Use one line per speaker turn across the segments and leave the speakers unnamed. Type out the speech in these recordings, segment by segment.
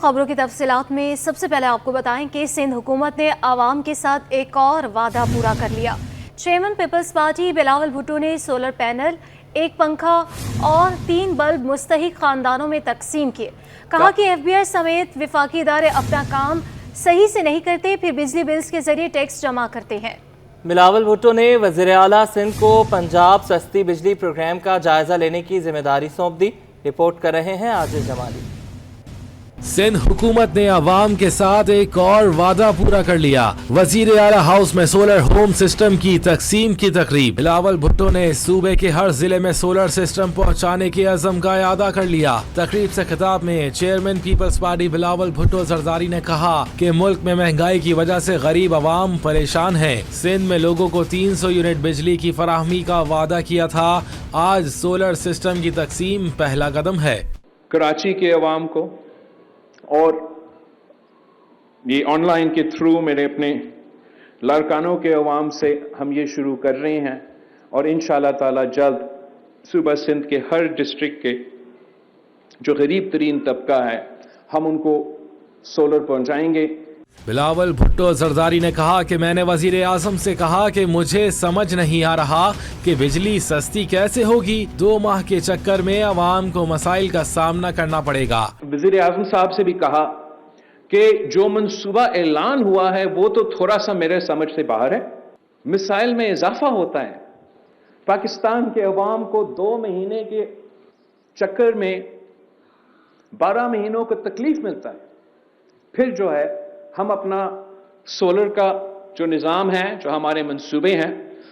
خبروں کی تفصیلات میں سب سے پہلے آپ کو بتائیں کہ سندھ حکومت نے عوام کے ساتھ ایک اور وعدہ پورا کر لیا۔ چیئرمین پیپلز پارٹی بلاول بھٹو نے سولر پینل، ایک پنکھا اور 3 بلب مستحق خاندانوں میں تقسیم کیے۔ کہا کہ ایف بی آئی سمیت وفاقی ادارے اپنا کام صحیح سے نہیں کرتے، پھر بجلی بلز کے ذریعے ٹیکس جمع کرتے ہیں۔
بلاول بھٹو نے وزیر اعلیٰ سندھ کو پنجاب سستی بجلی پروگرام کا جائزہ لینے کی ذمہ داری سونپ دی۔ رپورٹ کر رہے ہیں عاجز جمالی۔
سندھ حکومت نے عوام کے ساتھ ایک اور وعدہ پورا کر لیا۔ وزیر اعلیٰ ہاؤس میں سولر ہوم سسٹم کی تقسیم کی تقریب۔ بلاول بھٹو نے صوبے کے ہر ضلع میں سولر سسٹم پہنچانے کے عزم کا اعادہ کر لیا۔ تقریب سے خطاب میں چیئرمین پیپلز پارٹی بلاول بھٹو زرداری نے کہا کہ ملک میں مہنگائی کی وجہ سے غریب عوام پریشان ہیں۔ سندھ میں لوگوں کو 300 یونٹ بجلی کی فراہمی کا وعدہ کیا تھا، آج سولر سسٹم کی تقسیم پہلا قدم ہے۔
کراچی کے عوام کو اور یہ آن لائن کے تھرو میرے اپنے لارکانوں کے عوام سے ہم یہ شروع کر رہے ہیں، اور انشاءاللہ تعالی جلد صوبہ سندھ کے ہر ڈسٹرکٹ کے جو غریب ترین طبقہ ہے ہم ان کو سولر پہنچائیں گے۔
بلاول بھٹو زرداری نے کہا کہ میں نے وزیر اعظم سے کہا کہ مجھے سمجھ نہیں آ رہا کہ بجلی سستی کیسے ہوگی، 2 ماہ کے چکر میں عوام کو مسائل کا سامنا کرنا پڑے گا۔
وزیر اعظم صاحب سے بھی کہا کہ جو منصوبہ اعلان ہوا ہے وہ تو تھوڑا سا میرے سمجھ سے باہر ہے، مسائل میں اضافہ ہوتا ہے۔ پاکستان کے عوام کو 2 مہینے کے چکر میں 12 مہینوں کو تکلیف ملتا ہے، پھر جو ہے ہم اپنا سولر کا جو نظام ہے، جو ہمارے منصوبے ہیں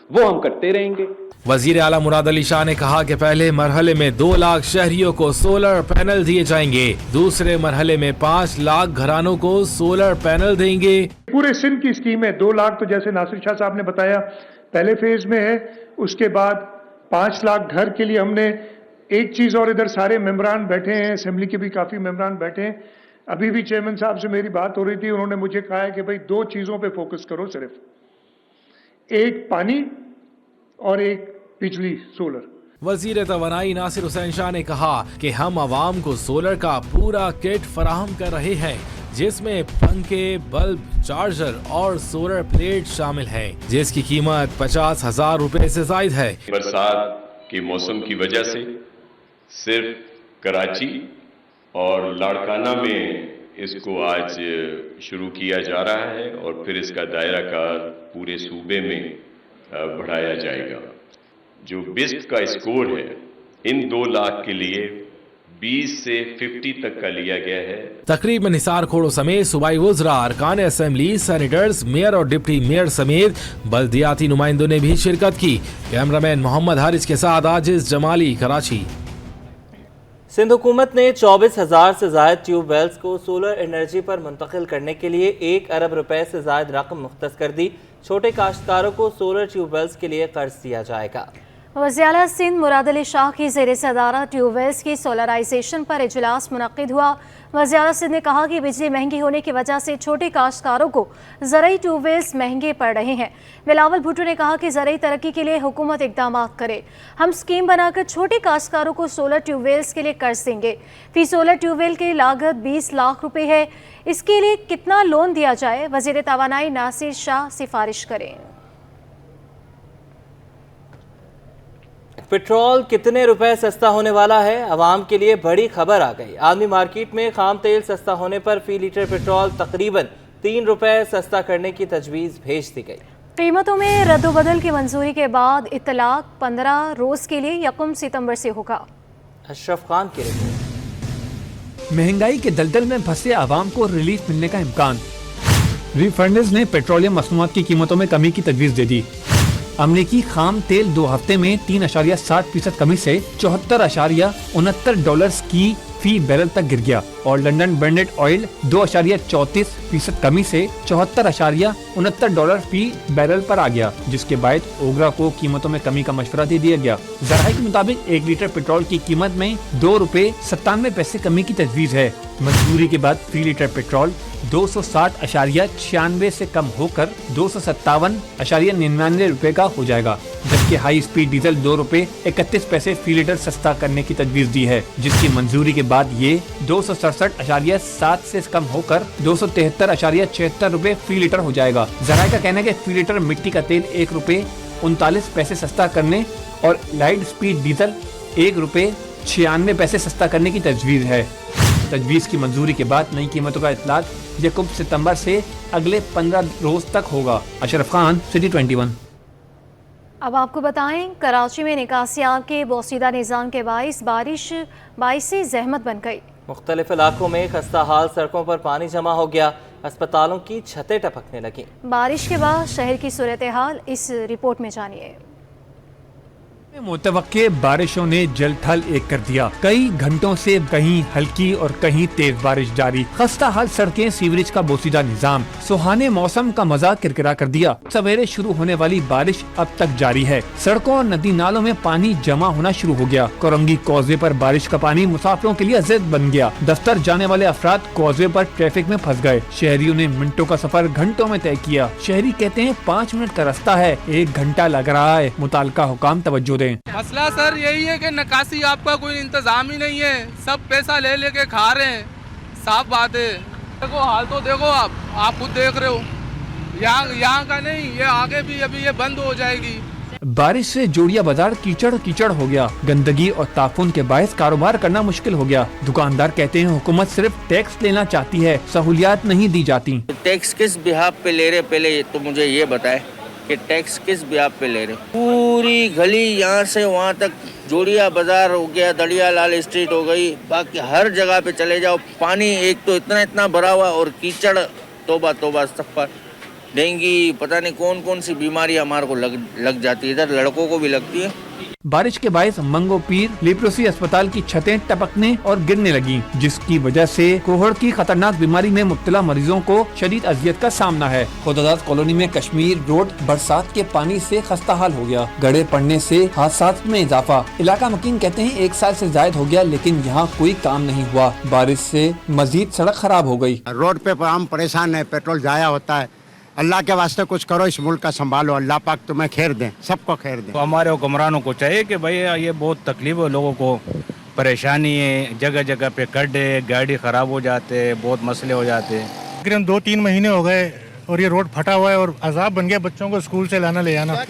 وہ ہم کرتے رہیں گے۔
وزیر اعلیٰ مراد علی شاہ نے کہا کہ پہلے مرحلے میں 2 لاکھ شہریوں کو سولر پینل دیے جائیں گے، دوسرے مرحلے میں 5 لاکھ گھرانوں کو سولر پینل دیں گے۔
پورے سندھ کی اسکیم ہے، 2 لاکھ تو جیسے ناصر شاہ صاحب نے بتایا پہلے فیز میں ہے، اس کے بعد 5 لاکھ گھر کے لیے ہم نے ایک چیز، اور ادھر سارے ممبران بیٹھے ہیں، اسمبلی کے بھی کافی ممبران بیٹھے ہیں، ابھی بھی چیئرمین صاحب سے میری بات ہو رہی تھی، انہوں نے مجھے کہا ہے کہ بھائی 2 چیزوں پہ فوکس کرو صرف، ایک پانی اور ایک بجلی سولر۔
وزیر توانائی ناصر حسین شاہ نے کہا کہ ہم عوام کو سولر کا پورا کٹ فراہم کر رہے ہیں، جس میں پنکھے، بلب، چارجر اور سولر پلیٹ شامل ہیں، جس کی قیمت 50,000 روپے سے زائد ہے۔
برسات کے موسم کی وجہ سے صرف کراچی اور لاڑکانہ میں اس کو آج شروع کیا جا رہا ہے، اور پھر اس کا دائرہ کار پورے صوبے میں بڑھایا جائے گا۔ جو بیسٹ کا اسکور ہے ان 2 لاکھ کے لیے 20 سے 50 تک کا لیا گیا ہے۔
تقریب میں نثار کھوڑو سمیت صوبائی وزراء، ارکان اسمبلی، سینیٹرز، میئر اور ڈپٹی میئر سمیت بلدیاتی نمائندوں نے بھی شرکت کی۔ کیمرامین محمد حارث کے ساتھ عاجز جمالی، کراچی۔
سندھ حکومت نے 24,000 سے زائد ٹیوب ویلز کو سولر انرجی پر منتقل کرنے کے لیے 1 ارب روپے سے زائد رقم مختص کر دی۔ چھوٹے کاشتکاروں کو سولر ٹیوب ویلز کے لیے قرض دیا جائے گا۔
وزیر اعلیٰ سندھ مراد علی شاہ کی زیر صدارت ٹیوب ویلز کی سولرائزیشن پر اجلاس منعقد ہوا۔ وزیر اعلیٰ سندھ نے کہا کہ بجلی مہنگی ہونے کی وجہ سے چھوٹے کاشتکاروں کو زرعی ٹیوب ویلز مہنگے پڑ رہے ہیں۔ بلاول بھٹو نے کہا کہ زرعی ترقی کے لیے حکومت اقدامات کرے، ہم اسکیم بنا کر چھوٹے کاشتکاروں کو سولر ٹیوب ویلز کے لیے قرض دیں گے۔ فی سولر ٹیوب ویل کی لاگت 20 لاکھ روپے ہے، اس کے لیے کتنا لون دیا جائے، وزیر توانائی ناصر شاہ سفارش کریں۔
پیٹرول کتنے روپے سستا ہونے والا ہے؟ عوام کے لیے بڑی خبر آ گئی۔ عالمی مارکیٹ میں خام تیل سستا ہونے پر فی لیٹر پیٹرول تقریباً 3 روپے سستا کرنے کی تجویز بھیج دی گئی۔
قیمتوں میں رد و بدل کی منظوری کے بعد اطلاق 15 روز کے لیے 1 ستمبر سے ہوگا۔
اشرف خان کی رپورٹ۔
مہنگائی کے دلدل میں پھنسے عوام کو ریلیف ملنے کا امکان۔ ریفائنرز نے پیٹرولیم مصنوعات کی قیمتوں میں کمی کی تجویز دے دی۔ امریکی خام تیل 2 ہفتے میں 3.7% کمی سے $74.69 کی فی بیرل تک گر گیا، اور لنڈن برنڈڈ آئل 2.34% کمی سے $74.69 فی بیرل پر آ گیا، جس کے بعد اوگرا کو قیمتوں میں کمی کا مشورہ دے دیا گیا۔ ذرائع کے مطابق 1 لیٹر پیٹرول کی قیمت میں 2 روپے 97 پیسے کمی کی تجویز ہے۔ मंजूरी के बाद फी लीटर पेट्रोल 260.96 से कम होकर 257.99 रुपए का हो जाएगा, जबकि हाई स्पीड डीजल 2 रुपए 31 पैसे फी लीटर सस्ता करने की तजवीज दी है, जिसकी मंजूरी के बाद ये 267.7 से कम होकर 273.76 रुपए फी लीटर हो जाएगा। जराये का कहना है कि फी लीटर मिट्टी का तेल 1 रुपए 39 पैसे सस्ता करने और लाइट स्पीड डीजल 1 रुपए 96 पैसे सस्ता करने की तजवीज है। तजवीज की मंजूरी के बाद नई कीमतों का इतलाक यकम सितंबर से अगले 15 रोज तक होगा। अशरफ खान, सिटी 21।
अब आपको बताएं, कराची में निकासियाब के बोसीदा निज़ाम के बाइस बारिश बाइसी जहमत बन गई।
मुख्तलिफ इलाकों में खस्ता हाल सड़कों पर पानी जमा हो गया, अस्पतालों की छतें टपकने लगी।
बारिश के बाद शहर की सूरत हाल इस रिपोर्ट में जानिए।
मुतवक्के बारिशों ने जल थल एक कर दिया। कई घंटों से कहीं हल्की और कहीं तेज बारिश जारी। खस्ता हाल सड़कें, सीवरेज का बोसीदा निजाम, सुहाने मौसम का मजा किरकिरा कर दिया। सवेरे शुरू होने वाली बारिश अब तक जारी है। सड़कों और नदी नालों में पानी जमा होना शुरू हो गया। कोरंगी कॉजवे पर बारिश का पानी मुसाफिरों के लिए अज़ीज़ बन गया। दफ्तर जाने वाले अफराद कॉजवे पर ट्रैफिक में फंस गए। शहरियों ने मिनटों का सफर घंटों में तय किया। शहरी कहते हैं 5 मिनट का रास्ता है, 1 घंटा लग रहा है। मुताल्लिका हुकाम तवज्जो दें।
मसला सर यही है कि निकासी आपका कोई इंतजाम ही नहीं है, सब पैसा ले लेके खा रहे हैं, साफ बात है। देखो हाल तो देखो, आप खुद देख रहे हो, यहाँ का नहीं, ये आगे भी अभी ये बंद हो जाएगी।
बारिश से जोड़िया बाजार कीचड़ कीचड़ हो गया। गंदगी और ताफुन के बायस कारोबार करना मुश्किल हो गया। दुकानदार कहते हैं हुकूमत सिर्फ टैक्स लेना चाहती है, सहूलियात नहीं दी जाती।
टैक्स किस बिहाफ पे ले रहे, पहले तो मुझे ये बताए कि टैक्स किस बिहाफ पे ले रहे। पूरी गली यहाँ से वहाँ तक, जोड़िया बाजार हो गया, दड़िया लाल स्ट्रीट हो गई, बाकी हर जगह पे चले जाओ पानी एक तो इतना भरा हुआ और कीचड़, तोबा तोबा सफर। डेंगू पता नहीं कौन कौन सी बीमारी हमारे को लग जाती है, इधर लड़कों को भी लगती है।
बारिश के बायस मंगो पीर लेप्रोसी अस्पताल की छतें टपकने और गिरने लगी, जिसकी वजह से कोहड़ की खतरनाक बीमारी में मुब्तला मरीजों को शदीद अजियत का सामना है। खुदादाद कॉलोनी में कश्मीर रोड बरसात के पानी से खस्ता हाल हो गया। गड़े पड़ने से हादसात में इजाफा। इलाका मकीन कहते हैं 1 साल से जायद हो गया, लेकिन यहाँ कोई काम नहीं हुआ। बारिश से मजीद सड़क खराब हो गई।
रोड पे हम परेशान है, पेट्रोल जाया होता है। अल्लाह के वास्ते कुछ करो, इस मुल्क का संभालो, अल्लाह पाक तुम्हें खैर दें, सबको खैर दें।
तो हमारे हुक्मरानों को चाहिए कि भाई ये बहुत तकलीफ है, लोगों को परेशानी है, जगह जगह पे गड्ढे, गाड़ी खराब हो जाते हैं, बहुत मसले हो जाते हैं।
तकरीबन 2-3 महीने हो गए और ये रोड फटा हुआ है और अजाब बन गया बच्चों को स्कूल से लाना ले जाना।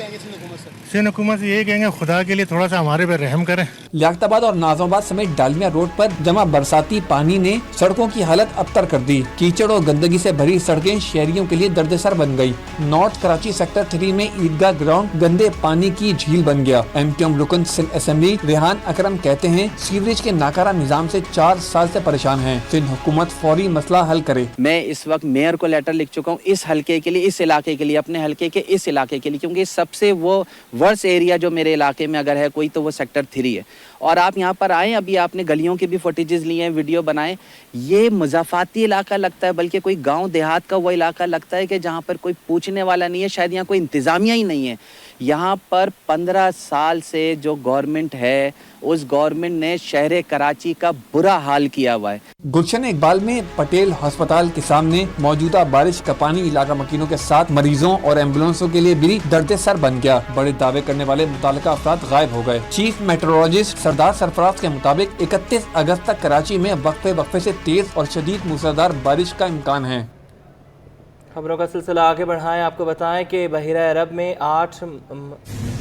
सिंध हुकूमत से यही कहेंगे खुदा के लिए थोड़ा सा हमारे पे रहम करें।
लियाकताबाद और नाज़िमाबाद समेत डालमिया रोड पर जमा बरसाती पानी ने सड़कों की हालत अबतर कर दी। कीचड़ और गंदगी से भरी सड़कें शहरियों के लिए दर्दसर बन गई। नॉर्थ कराची सेक्टर 3 में ईदगाह ग्राउंड गंदे पानी की झील बन गया। MTM रुकन सिंध असेंबली रेहान अकरम कहते हैं सीवरेज के नाकारा निजाम से 4 साल से परेशान हैं। सिंध हुकूमत फौरी मसला हल करे।
मैं इस वक्त मेयर को लेटर लिख चुका हूँ, इस हल्के के लिए, इस इलाके के लिए, अपने हल्के के इस इलाके के लिए, क्योंकि सबसे वो वर्स्ट एरिया जो मेरे इलाके में अगर है कोई तो वो सेक्टर 3 है। और आप यहाँ पर आए, अभी आपने गलियों की भी फुटेजेस लिए हैं, वीडियो बनाए। ये मुज़ाफ़ाती इलाका लगता है, बल्कि कोई गांव देहात का वो इलाका लगता है कि जहाँ पर कोई पूछने वाला नहीं है, शायद यहाँ कोई इंतज़ामिया ही नहीं है। यहाँ पर 15 साल से जो गवर्नमेंट है, उस गवर्नमेंट ने शहर कराची का बुरा हाल किया हुआ है।
गुलशन इकबाल में पटेल अस्पताल के सामने मौजूदा बारिश का पानी इलाका मकीनों के साथ मरीजों और एम्बुलेंसों के लिए भी दर्द सर बन गया। बड़े दावे करने वाले मुतालिका अफराद गायब हो गए। चीफ मेट्रोलॉजिस्ट सरदार सरफराज के मुताबिक 31 अगस्त तक कराची में वक्फे से तेज और शदीद मूसलाधार बारिश का इम्कान है।
खबरों का सिलसिला आगे बढ़ाएं, आपको बताएं कि बहिरा अरब में 8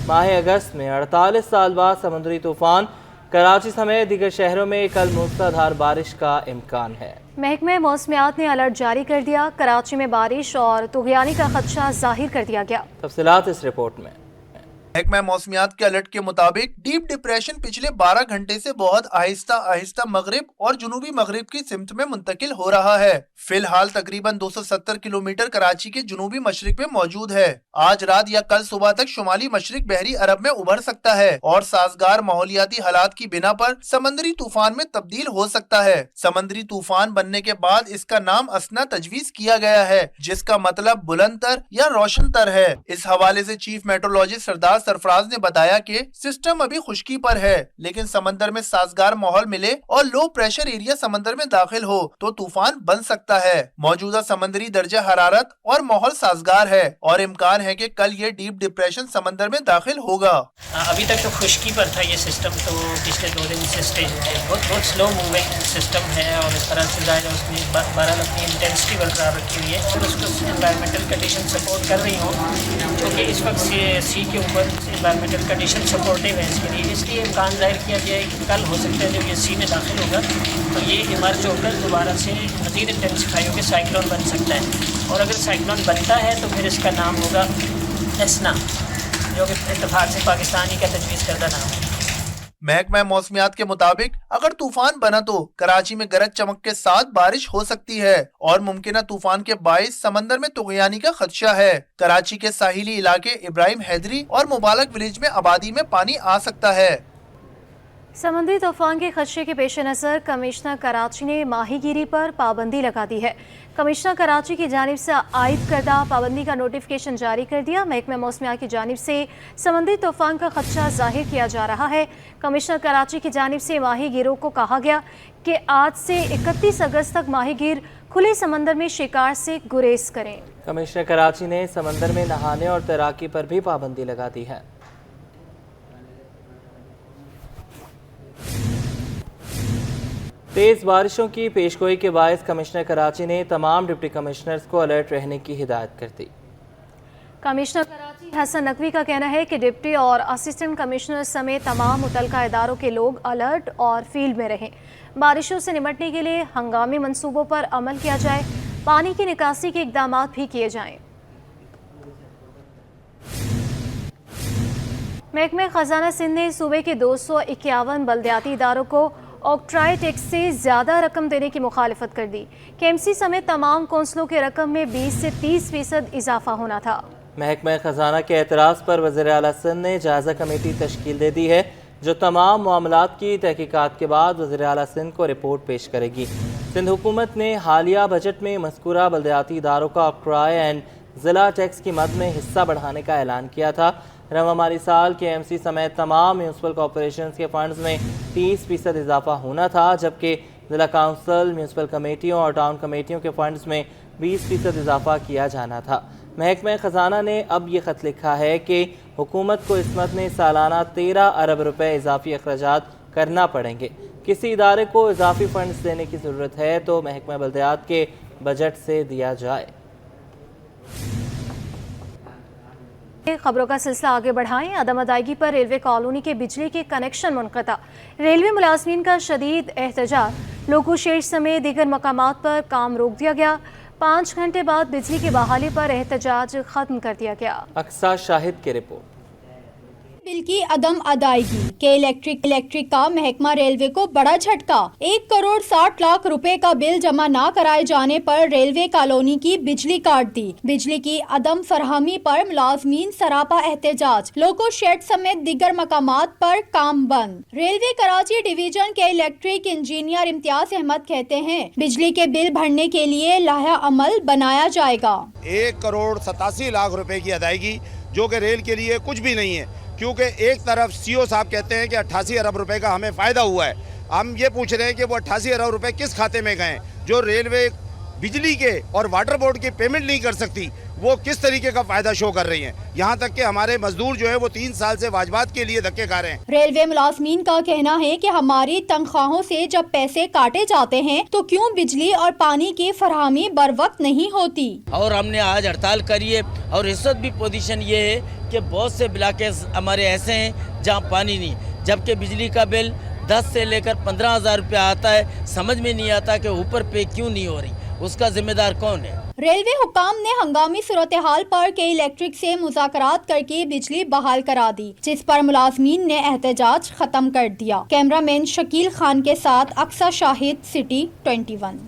माह अगस्त में 48 साल बाद समुद्री तूफान, कराची समेत दीगर शहरों में कल मूसलाधार बारिश का इम्कान है।
महकमे मौसमियात ने अलर्ट जारी कर दिया। कराची में बारिश और तुगयानी का खदशा जाहिर कर दिया गया।
तफसीलात इस रिपोर्ट में।
महकमा मौसमियात के अलर्ट के मुताबिक डीप डिप्रेशन पिछले 12 घंटे से बहुत आहिस्ता आहिस्ता मगरिब और जुनूबी मगरिब की सिमत में मुंतकिल हो रहा है। फिलहाल तकरीबन 270 किलोमीटर कराची के जुनूबी मशरिक में मौजूद है। आज रात या कल सुबह तक शुमाली मशरिक बहरी अरब में उभर सकता है और साजगार माहौलियाती हालात की बिना पर समंदरी तूफान में तब्दील हो सकता है। समंदरी तूफान बनने के बाद इसका नाम असना तजवीज किया गया है, जिसका मतलब बुलंद तर या रोशन तर है। इस हवाले से चीफ मेट्रोलॉजिस्ट सरदार सरफराज ने बताया कि सिस्टम अभी खुश्की पर है, लेकिन समंदर में साजगार माहौल मिले और लो प्रेशर एरिया समंदर में दाखिल हो तो तूफान बन सकता है। मौजूदा समंदरी दर्जा हरारत और माहौल साजगार है और इम्कान है कि कल ये डीप डिप्रेशन समंदर में दाखिल होगा।
अभी तक तो खुश्की पर था ये सिस्टम, तो पिछले 2 दिन से स्टेज बहुत स्लो मूविंग सिस्टम है और इस तरह से ज़ाहिर उसने बहरहाल अपनी इंटेंसिटी बरकरार रखी हुई है और उसको एनवायरमेंटल कंडीशन सपोर्ट कर रही हूँ, क्योंकि इस वक्त सी के ऊपर एनवायरमेंटल कंडीशन सपोर्टिव है इसके लिए, इसलिए इम्कान जाहिर किया गया है कि कल हो सकता है जब ये सी में दाखिल होगा तो ये इमर्ज होकर दोबारा से मज़ीद इंटेंसिफाई होकर साइक्लोन बन सकता है। और अगर साइक्लोन बनता है तो फिर इसका नाम होगा एसना, जो कि इत्तेफाक से पाकिस्तानी का तजवीज़ करदा नाम है।
महकमा मौसमियात के मुताबिक अगर तूफान बना तो कराची में गरज चमक के साथ बारिश हो सकती है और मुमकिन तूफान के बाइस समंदर में तुग़यानी का खदशा है। कराची के साहिली इलाके इब्राहिम हैदरी और मुबारक विलेज में आबादी में पानी आ सकता है।
समंदरी तूफान के खदशे के पेश नज़र कमिश्नर कराची ने माहीगीरी पर पाबंदी लगा दी है। कमिश्नर कराची की जानिब से आयद करदा पाबंदी का नोटिफिकेशन जारी कर दिया। महकमा मौसमियात की जानिब से समंदरी तूफान का खदशा जाहिर किया जा रहा है। कमिश्नर कराची की जानिब से माहीगीरों को कहा गया कि आज से 31 अगस्त तक माहीगीर खुले समंदर में शिकार से गुरेज करें।
कमिश्नर कराची ने समंदर में नहाने और तैराकी पर भी पाबंदी लगा दी है। तेज़ बारिशों की पेशगोई के बायस कमिश्नर कराची ने तमाम डिप्टी कमिश्नर्स को अलर्ट रहने की हिदायत कर दी।
कमिश्नर कराची हसन नकवी का कहना है कि डिप्टी और असिस्टेंट कमिश्नर समेत तमाम मुतल्लिका इदारों के लोग अलर्ट और फील्ड में रहें। बारिशों से निपटने के लिए हंगामी मंसूबों पर अमल किया जाए, पानी की निकासी के इक़दाम भी किए जाएं। महकमा खजाना सिंध ने सूबे के 251 बल्दियाती इदारों को ऑक्ट्राई टैक्स से ज़्यादा रकम देने की मुखालिफत कर दी। केएमसी समेत तमाम कौंसलों के रकम में 20 से 30% इजाफा होना था।
महकमा खजाना के एतराज़ पर वज़ीर आला सिंध ने जायज़ा कमेटी तश्कील दे दी है, जो तमाम मामलात की तहकीकात के बाद वज़ीर आला सिंध को रिपोर्ट पेश करेगी। सिंध हुकूमत ने हालिया बजट में मज़कूरा बल्दियाती इदारों का ऑक्ट्राई एंड ज़िला टैक्स की मद में हिस्सा बढ़ाने का ऐलान किया था। रवा माली साल के एमसी समेत तमाम म्यूनसिपल कॉरपोरेशन के फंड्स में 30% इजाफा होना था, जबकि ज़िला काउंसिल, म्यूनसिपल कमेटियों और टाउन कमेटियों के फंड्स में 20% इजाफा किया जाना था। महकमा खजाना ने अब ये ख़त लिखा है कि हुकूमत को इस मद में सालाना 13 अरब रुपए इजाफी अखराजात करना पड़ेंगे। किसी इदारे को इजाफी फंड्स देने की ज़रूरत है तो महकमा बल्दियात के बजट से दिया जाए।
खबरों का सिलसिला आगे बढ़ाएं। अदम अदायगी पर रेलवे कॉलोनी के बिजली के कनेक्शन मुनक़ता। रेलवे मुलाजमीन का शदीद एहतजाज। लोको शेड समेत दीगर मकामात पर काम रोक दिया गया। 5 घंटे बाद बिजली की बहाली पर एहतजाज खत्म कर दिया गया।
अक्सा शाहिद की रिपोर्ट।
बिल की अदम अदायगी के इलेक्ट्रिक का महकमा रेलवे को बड़ा झटका। 1 करोड़ 60 लाख रुपए का बिल जमा न कराए जाने पर रेलवे कॉलोनी की बिजली काट दी। बिजली की अदम फरहमी पर मुलाजमीन सरापा एहतजाज। लोको शेड समेत दीगर मकामात पर काम बंद। रेलवे कराची डिवीजन के इलेक्ट्रिक इंजीनियर इम्तियाज अहमद कहते हैं, बिजली के बिल भरने के लिए लाया अमल बनाया जाएगा।
1 करोड़ 87 लाख रुपए की अदायगी, जो कि रेल के लिए कुछ भी नहीं है, क्योंकि एक तरफ सीओ साहब कहते हैं कि 88 अरब रुपए का हमें फ़ायदा हुआ है। हम ये पूछ रहे हैं कि वो 88 अरब रुपए किस खाते में गए, जो रेलवे बिजली के और वाटर बोर्ड की पेमेंट नहीं कर सकती, वो किस तरीके का फ़ायदा शो कर रही हैं। यहाँ तक कि हमारे मजदूर जो है वो 3 साल से वाजबात के लिए धक्के खा रहे हैं।
रेलवे मुलाजमीन का कहना है कि हमारी तनख्वाहों से जब पैसे काटे जाते हैं तो क्यों बिजली और पानी की फरहमी बर वक्त नहीं होती।
और हमने आज हड़ताल करी है और इस वक्त भी पोजीशन ये है कि बहुत से इलाके हमारे ऐसे हैं जहाँ पानी नहीं, जबकि बिजली का बिल 10 से लेकर 15,000 रुपया आता है। समझ में नहीं आता कि ऊपर पे क्यों नहीं हो रही, उसका जिम्मेदार कौन है।
रेलवे हुकाम ने हंगामी सूरत हाल पर के इलेक्ट्रिक से मुज़ाकरात करके बिजली बहाल करा दी, जिस पर मुलाजमीन ने एहतजाज खत्म कर दिया। कैमरामैन शकील खान के साथ अक्सा शाहिद, सिटी 21।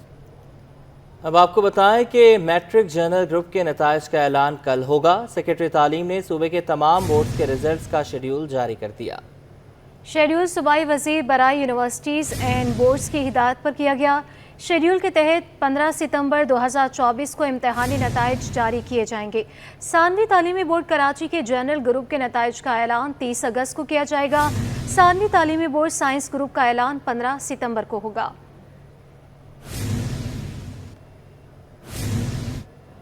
अब आपको बताएं कि मैट्रिक जर्नल ग्रुप के नताइज का ऐलान कल होगा। सेक्रेटरी तालीम ने सूबे के तमाम बोर्ड्स के रिजल्ट्स का शेड्यूल जारी कर दिया।
शेड्यूल सूबाई वजीर बराए यूनिवर्सिटीज़ एंड बोर्ड्स की हिदायत पर किया गया। शेड्यूल के तहत 15 सितंबर 2024 को इम्तहानी नताइज जारी किए जाएंगे। सानवी तालीमी बोर्ड कराची के जनरल ग्रुप के नताइज का ऐलान 30 अगस्त को किया जाएगा। सानवी तालीमी बोर्ड साइंस ग्रुप का ऐलान 15 सितंबर को होगा।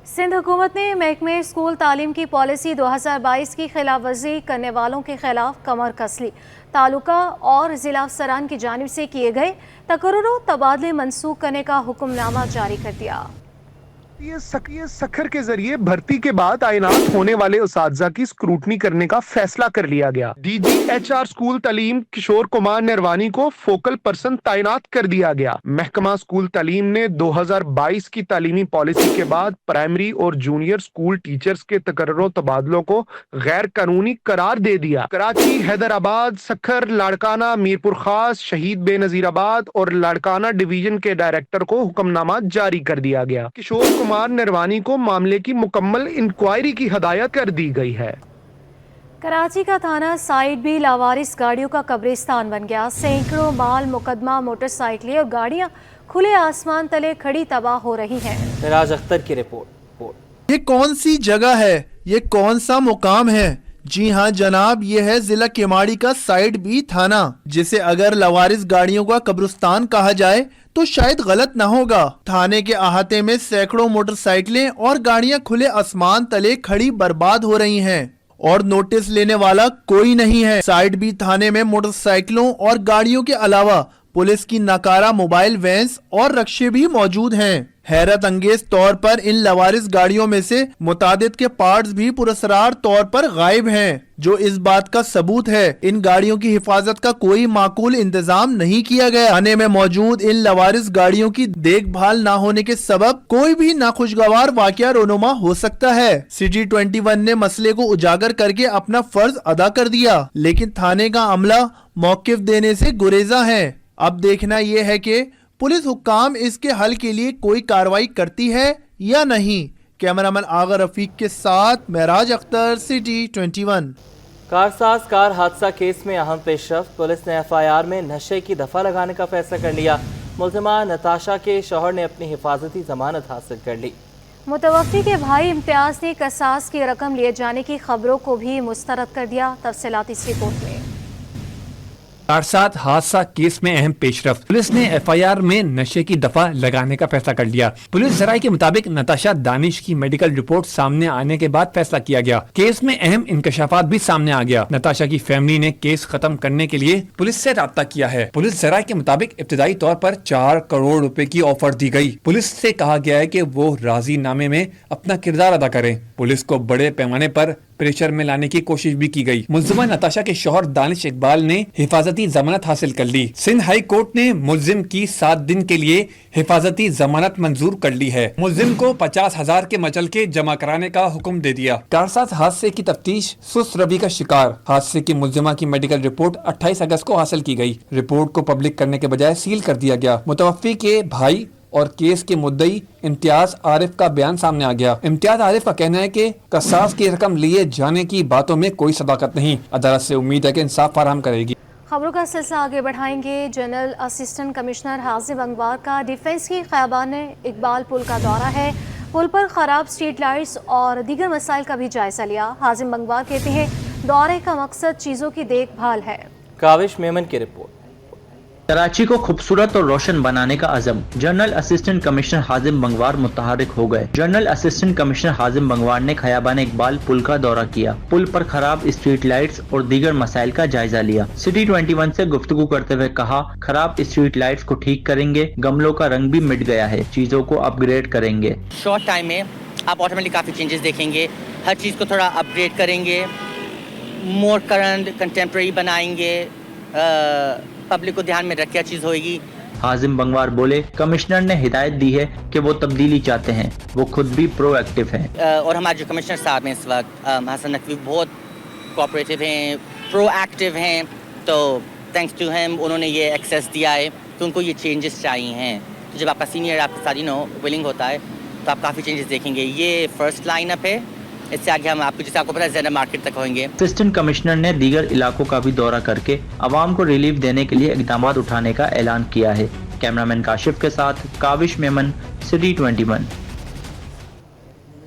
सिंध हुकूमत ने महकमे स्कूल तालीम की पॉलिसी 2022 की खिलाफ वर्जी करने वालों के खिलाफ कमर कस ली। तालुका और ज़िला अफसरान की जानिब से किए गए तकर्रुर तबादले मनसूख करने का हुक्मनामा जारी कर दिया।
ये सखर के जरिए भर्ती के बाद तैनात होने वाले उस्ताजा की स्क्रूटनी करने का फैसला कर लिया गया। DGHR स्कूल तालीम किशोर कुमार निरवानी को फोकल पर्सन तैनात कर दिया गया। महकमा स्कूल तालीम ने 2022 की तालीमी पॉलिसी के बाद प्राइमरी और जूनियर स्कूल टीचर्स के तकर्रुर तबादलों को गैर कानूनी करार दे दिया। कराची, हैदराबाद, सखर, लाड़काना, मीरपुर खास, शहीद बेनजीराबाद और लाड़काना डिवीजन के डायरेक्टर को हुक्मनामा जारी कर दिया गया। किशोर कुमार निरवानी को मामले की मुकम्मल इंक्वायरी की हदायत कर दी गई है।
कराची का थाना साइड भी लावारिस गाड़ियों का कब्रिस्तान बन गया। सैकड़ों माल मुकदमा मोटरसाइकिलें और गाड़ियां खुले आसमान तले खड़ी तबाह हो रही हैं।
मिराज अख्तर की रिपोर्ट।
ये कौन सी जगह है, ये कौन सा मुकाम है? जी हाँ जनाब, ये है जिला केमाड़ी का साइड बी थाना, जिसे अगर लवारिस गाड़ियों का कब्रिस्तान कहा जाए तो शायद गलत न होगा। थाने के अहाते में सैकड़ों मोटरसाइकिलें और गाड़ियां खुले आसमान तले खड़ी बर्बाद हो रही हैं और नोटिस लेने वाला कोई नहीं है। साइड बी थाने में मोटरसाइकिलों और गाड़ियों के अलावा पुलिस की नाकारा मोबाइल वैन्स और रक्शे भी मौजूद हैं। हैरत अंगेज तौर पर इन लवारिस गाड़ियों में से मुतादिद के पार्ट्स भी पुरस्रार तौर पर गायब हैं, जो इस बात का सबूत है इन गाड़ियों की हिफाजत का कोई माकूल इंतजाम नहीं किया गया। थाने में मौजूद इन लवारिस गाड़ियों की देखभाल न होने के सबब कोई भी नाखुशगवार वाकया रोनुमा हो सकता है। सिटी 21 ने मसले को उजागर करके अपना फर्ज अदा कर दिया, लेकिन थाने का अमला मौकिफ देने से गुरेजा है। अब देखना यह है कि पुलिस हुक्काम इसके हल के लिए कोई कार्रवाई करती है या नहीं। कैमरामैन आगा रफीक के साथ मिराज अख्तर, सिटी 21।
कारसाज कार हादसा केस में अहम पेशरफ्त। पुलिस ने FIR में नशे की दफा लगाने का फैसला कर लिया। मुल्जिमा नताशा के शौहर ने अपनी हिफाजती जमानत हासिल कर ली।
मुतवफ़्फ़ी के भाई इम्तियाज ने कसास की रकम लिए जाने की खबरों को भी मुस्तरद कर दिया। तफसीलात इस रिपोर्ट में।
कारसाज हादसा केस में अहम पेशरफ्त। पुलिस ने FIR में नशे की दफा लगाने का फैसला कर लिया। पुलिस जराये के मुताबिक नताशा दानिश की मेडिकल रिपोर्ट सामने आने के बाद फैसला किया गया। केस में अहम इंकशाफात भी सामने आ गया। नताशा की फैमिली ने केस खत्म करने के लिए पुलिस से राब्ता किया है। पुलिस जराये के मुताबिक इब्तिदाई तौर पर 4 करोड़ रुपए की ऑफर दी गई। पुलिस से कहा गया है कि वो राजी नामे में अपना किरदार अदा करें। पुलिस को बड़े पैमाने पर प्रेशर में लाने की कोशिश भी की गई। मुल्जिमा नताशा के शौहर दानिश इकबाल ने हिफाजती जमानत हासिल कर ली। सिंध हाई कोर्ट ने मुल्जिम की 7 दिन के लिए हिफाजती जमानत मंजूर कर ली है। मुल्जिम को 50,000 के मचलके जमा कराने का हुक्म दे दिया। कारसाज हादसे की तफ्तीश सुस्त रवि का शिकार। हादसे की मुल्जिमा की मेडिकल रिपोर्ट 28 अगस्त को हासिल की गई। रिपोर्ट को पब्लिक करने के बजाय सील कर दिया गया। मुतवफ़्फ़ी के भाई और केस के मुद्दई इम्तियाज आरिफ का बयान सामने आ गया। इम्तियाज आरिफ का कहना है कि कसास की रकम लिए जाने की बातों में कोई सदाकत नहीं। अदालत से उम्मीद है कि इंसाफ फराहम करेगी।
खबरों का सिलसिला आगे बढ़ाएंगे। जनरल असिस्टेंट कमिश्नर हाजिम अंगवार का डिफेंस की ख़याबान इकबाल पुल का दौरा है। पुल पर ख़राब स्ट्रीट लाइट्स और दीगर मसाइल का भी जायजा लिया। हाजिम अंगवार कहते हैं दौरे का मकसद चीज़ों की देखभाल है।
काविश मेमन की रिपोर्ट।
कराची को खूबसूरत और रोशन बनाने का अज़म। जनरल असिस्टेंट कमिश्नर हाजिम बंगवार मुतहरिक हो गए। जनरल असिस्टेंट कमिश्नर हाजिम बंगवार ने खयाबान इकबाल पुल का दौरा किया। पुल पर खराब स्ट्रीट लाइट्स और दीगर मसाइल का जायजा लिया। सिटी 21 से गुफ्तगू करते हुए कहा, खराब स्ट्रीट लाइट्स को ठीक करेंगे, गमलों का रंग भी मिट गया है, चीजों को अपग्रेड करेंगे।
शॉर्ट टाइम में आप ऑटोमेटिकली काफी चेंजेस देखेंगे। हर चीज को थोड़ा अपग्रेड करेंगे, मोर करंट कंटेम्प्रेरी बनाएंगे, पब्लिक को ध्यान में रख के चीज होगी।
हाजिम बंगवार बोले, कमिश्नर ने हिदायत दी है कि वो तब्दीली चाहते हैं, वो खुद भी प्रोएक्टिव हैं।
और हमारे जो कमिश्नर साहब हैं इस वक्त हसन नकवी बहुत कोऑपरेटिव हैं, प्रोएक्टिव हैं, तो थैंक्स टू हिम उन्होंने ये एक्सेस दिया है कि उनको ये चेंजेस चाहिए हैं। तो जब आपका सीनियर आपके साथ विलिंग होता है तो आप काफ़ी चेंजेस देखेंगे। ये फर्स्ट लाइन अप है, इससे आगे हम आपको जैसे आपको पता है ज़्यादा मार्केट तक होंगे।
असिस्टेंट कमिश्नर ने दीगर इलाकों का भी दौरा करके आवाम को रिलीफ देने के लिए इक़दाम उठाने का ऐलान किया है। कैमरामैन काशिफ के साथ काविश मेमन, सिटी 21।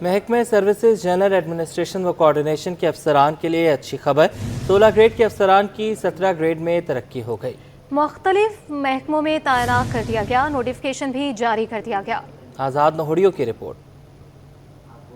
महकमे सर्विसेज जनरल एडमिनिस्ट्रेशन व कोऑर्डिनेशन के अफसरान के लिए अच्छी खबर, 16 ग्रेड के अफसरान की 17 ग्रेड में तरक्की हो गई।
मुख्तलिफ महकमों में तैनात कर दिया गया, नोटिफिकेशन भी जारी कर दिया गया।
आज़ाद नोहड़ियों की रिपोर्ट।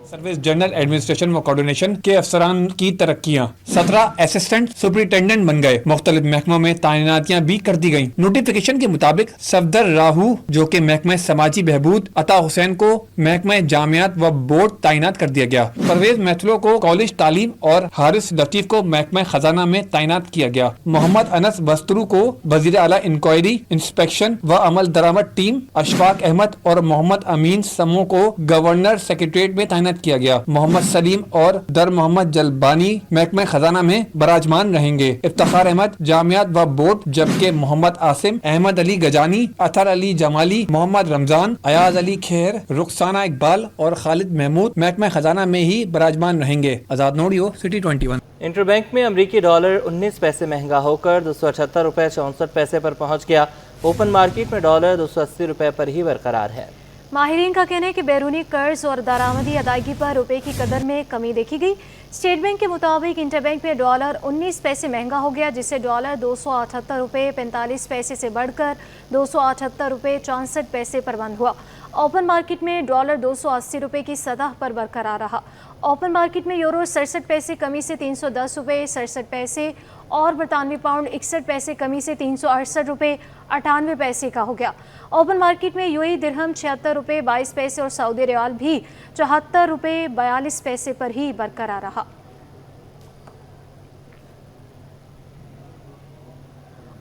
सर्विस जनरल एडमिनिस्ट्रेशन व कोऑर्डिनेशन के अफसरान की तरक्कियाँ, 17 असिस्टेंट सुपरिटेंडेंट बन गए। मुख्तलिफ महकमों में तैनातियाँ भी कर दी गयी। नोटिफिकेशन के मुताबिक सफदर राहू जो कि महकमा समाजी बहबूद, अता हुसैन को महकमा जामियात व बोर्ड तैनात कर दिया गया। परवेज मैथलो को कॉलेज तालीम और हारिस लतीफ को महकमा खजाना में तैनात किया गया। मोहम्मद अनस बस्तरू को वजीर आला इंक्वायरी, इंस्पेक्शन व अमल दरामद टीम, अशफाक अहमद और मोहम्मद अमीन समूह को गवर्नर सेक्रेटरीट में तैनात किया गया। मोहम्मद सलीम और दर मोहम्मद जलबानी महकमा खजाना में बराजमान रहेंगे। इफ्तिखार अहमद जामियात व बोर्ड, जबकि मोहम्मद आसिम, अहमद अली गजानी, अतर अली जमाली, मोहम्मद रमजान, अयाज अली खेर, रुखसाना इकबाल और खालिद महमूद महकमा खजाना में ही बराजमान रहेंगे। आजाद नोडियो, सिटी 21।
इंटरबैंक में अमरीकी डॉलर 19 पैसे महंगा होकर 278 रुपये 64 पैसे पर पहुंच गया। ओपन मार्केट में डॉलर 280 रुपये पर ही बरकरार है।
माहिरीन का कहना है कि बैरूनी कर्ज और दरामदी अदायगी पर रुपए की कदर में कमी देखी गई। स्टेट बैंक के मुताबिक इंटरबैंक में डॉलर 19 पैसे महंगा हो गया, जिससे डॉलर 278 रुपये 45 पैसे से बढ़कर 278 रुपये 64 पैसे पर बंद हुआ। ओपन मार्केट में डॉलर 280 रुपये की सतह पर बरकरार रहा। ओपन मार्केट में यूरो 67 पैसे कमी से 310 रुपये 67 पैसे और बरतानवी पाउंड 61 पैसे कमी से 368 रुपये 98 पैसे का हो गया। ओपन मार्केट में यूएई दिरहम 76 रुपये 22 पैसे और सऊदी रियाल भी 74 रुपये 42 पैसे पर ही बरकरार रहा।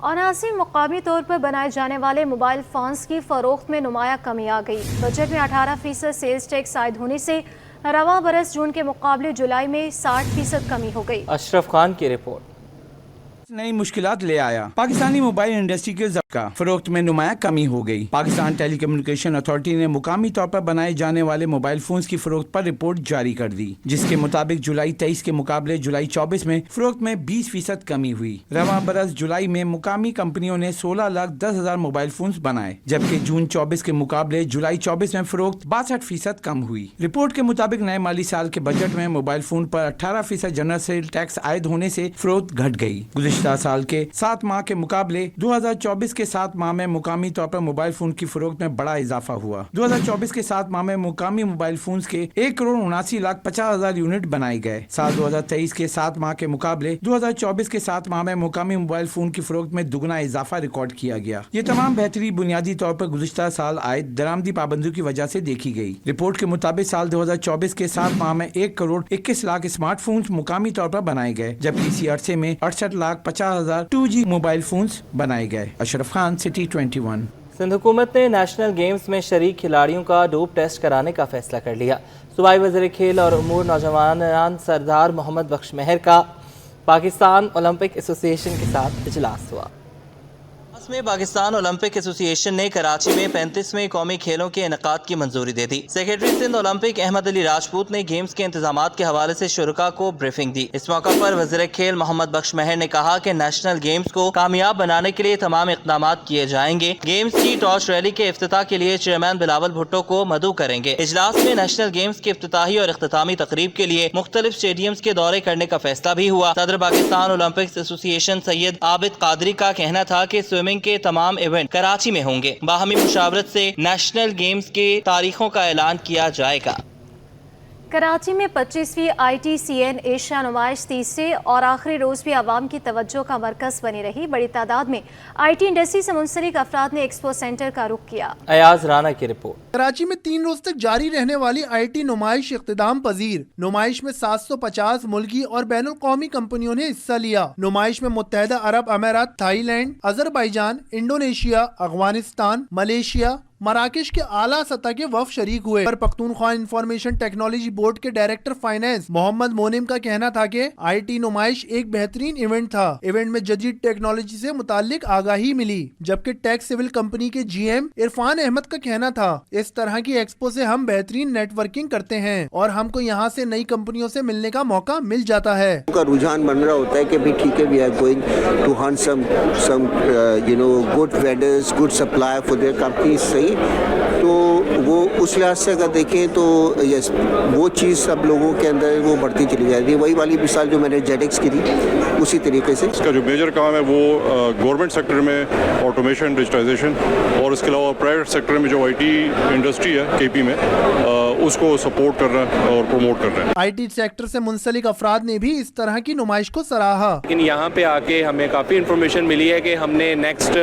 अनासी मुकामी तौर पर बनाए जाने वाले मोबाइल फ़ोन्स की फ़रोख्त में नुमाया कमी आ गई। बजट में 18% सेल्स टैक्स आयद होने से रवां बरस जून के मुकाबले जुलाई में 60% कमी हो गई।
अशरफ खान की रिपोर्ट।
नई मुश्किलात ले आया। पाकिस्तानी मोबाइल इंडस्ट्री के ज़ब्ता फरोख्त में नुमाया कमी हो गई। पाकिस्तान टेलीकम्युनिकेशन अथॉरिटी ने मुकामी तौर पर बनाए जाने वाले मोबाइल फोन्स की फरोख्त पर रिपोर्ट जारी कर दी, जिसके मुताबिक जुलाई 23 के मुकाबले जुलाई 24 में फरोख्त में 20% कमी हुई। रवां बरस जुलाई में मुकामी कंपनियों ने 16,10,000 मोबाइल फोन्स बनाए, जबकि जून 24 के मुकाबले जुलाई 24 में फरोख्त 62% कम हुई। रिपोर्ट के मुताबिक नए माली साल के बजट में मोबाइल फोन पर 18% जनरल सेल टैक्स आयद होने से फरोख्त घट गई। गुज़िश्ता साल के 7 माह के मुकाबले 2024 के 7 माह में मुकामी तौर पर मोबाइल फोन की फरोख्त में बड़ा इजाफा हुआ। 2024 के 7 माह में मुकामी मोबाइल फोन के 1,79,50,000 यूनिट बनाए गए। साल 2023 के 7 माह के मुकाबले 2024 के 7 माह में मुकामी मोबाइल फोन की फरोख्त में दुगना इजाफा रिकॉर्ड किया गया। ये तमाम बेहतरी बुनियादी तौर पर गुज़िश्ता साल आयद दरामदी पाबंदियों की वजह से देखी गई। रिपोर्ट के मुताबिक साल 2024 के 7 माह में 1,21,00,000 स्मार्टफोन मुकामी तौर पर बनाए गए, जबकि इसी अरसे में 68,50,000 2G मोबाइल फोन्स बनाए गए। अशरफ खान, सिटी 21।
सिंध हुकूमत ने नेशनल गेम्स में शरीक खिलाड़ियों का डोप टेस्ट कराने का फैसला कर लिया। सूबाई वज़ीर खेल और उमूर नौजवान सरदार मोहम्मद बख्श महर का पाकिस्तान ओलंपिक एसोसिएशन के साथ इजलास हुआ। में पाकिस्तान ओलंपिक एसोसिएशन ने कराची में 35वें कौमी खेलों के इनेकाद की मंजूरी दे दी। सेक्रेटरी सिंध ओलंपिक अहमद अली राजपूत ने गेम्स के इंतजामात के हवाले से शुरका को ब्रीफिंग दी। इस मौका पर वज़ीर खेल मोहम्मद बख्श महर ने कहा कि नेशनल गेम्स को कामयाब बनाने के लिए तमाम इक़दाम किए जाएंगे। गेम्स की टॉर्च रैली के इफ्तिताह के लिए चेयरमैन बिलावल भुट्टो को मदऊ करेंगे। इजलास में नेशनल गेम्स की इफ्तिताही और इख्तितामी तकरीब के लिए मुख्तलिफ स्टेडियम्स के दौरे करने का फैसला भी हुआ। सदर पाकिस्तान ओलंपिक एसोसिएशन सैयद आबिद कादरी का कहना था कि स्विमिंग के तमाम इवेंट कराची में होंगे। बाहमी मुशावरत से नेशनल गेम्स के तारीखों का ऐलान किया जाएगा।
कराची में 25वीं ITCN एशिया नुमाइश तीसरे और आखिरी रोज भी आवाम की तवज्जो का मरकज बनी रही। बड़ी तादाद में IT इंडस्ट्री से मुंसलिक अफराद ने एक्सपो सेंटर का रुख किया।
अयाज राना की रिपोर्ट।
कराची में 3 रोज तक जारी रहने वाली IT नुमाइश इख्तिताम पजीर। नुमाइश में 750 मुल्की और बैनुल कौमी कंपनियों ने हिस्सा लिया। नुमाइश में मुत्तहदा अरब अमीरात, Thailand, Azerbaijan, Indonesia, Afghanistan, Malaysia, मराकश के आला सतह के वफ शरीक हुए। पर पख्तूनख्वा इंफॉर्मेशन टेक्नोलॉजी बोर्ड के डायरेक्टर फाइनेंस मोहम्मद मोनिम का कहना था कि IT नुमाइश एक बेहतरीन इवेंट था। इवेंट में जदीद टेक्नोलॉजी से मुताल्लिक आगाही मिली। जबकि टेक्स सिविल कंपनी के GM इरफान अहमद का कहना था, इस तरह की एक्सपो से हम बेहतरीन नेटवर्किंग करते हैं और हमको यहाँ से नई कंपनियों से मिलने का मौका मिल जाता है।
का रुझान बन रहा होता है कि भी ठीक है, we are going to hunt some good vendors, good supply for their company. सही, तो वो उस लिहाज से अगर देखें तो यस, वो चीज़ सब लोगों के अंदर वो बढ़ती चली जा रही है। वही वाली मिसाल जो मैंने जेडेक्स की थी, उसी तरीके से
इसका जो मेजर काम है वो गवर्नमेंट सेक्टर में ऑटोमेशन, डिजिटाइजेशन और इसके अलावा प्राइवेट सेक्टर में जो IT इंडस्ट्री है KP में उसको सपोर्ट कर रहा है और प्रमोट कर रहा है।
IT सेक्टर से मुंसलिक अफराद ने भी इस तरह की नुमाइश को सराहा।
लेकिन यहाँ पे आके हमें काफ़ी इन्फॉर्मेशन मिली है कि हमने नेक्स्ट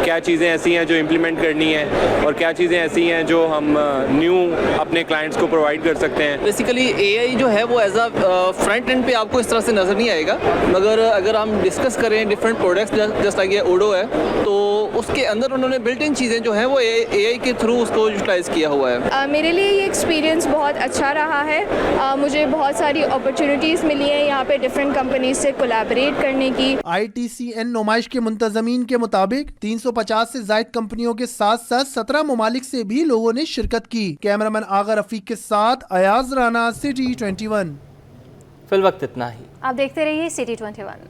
क्या चीज़ें ऐसी हैं जो इम्प्लीमेंट करनी है और क्या चीज़ें ऐसी हैं जो हम न्यू अपने क्लाइंट्स को प्रोवाइड कर सकते हैं।
बेसिकली AI जो है वो एज अ फ्रंट एंड पे आपको इस तरह से नज़र नहीं आएगा, मगर अगर हम डिस्कस करें डिफरेंट प्रोडक्ट्स जस्ट लाइक ये ओडो है, तो उसके अंदर उन्होंने बिल्ट इन चीज़ें जो हैं वो AI के थ्रू उसको यूटिलाइज किया हुआ है।
मेरे लिए ये एक्सपीरियंस बहुत अच्छा रहा है। मुझे बहुत सारी अपॉर्चुनिटीज़ मिली हैं यहाँ पे डिफरेंट कंपनीज से कोलैबोरेट करने की।
ITCN नुमाइश के मुंतज़मीन के मुताबिक 350 से ज़ायद कंपनियों के साथ साथ 17 ममालिक से भी लोगों ने शिरकत की। कैमरामैन आगा रफीक के साथ अयाज राना, सिटी 21।
फिल वक्त इतना ही।
आप देखते रहिए सिटी 21।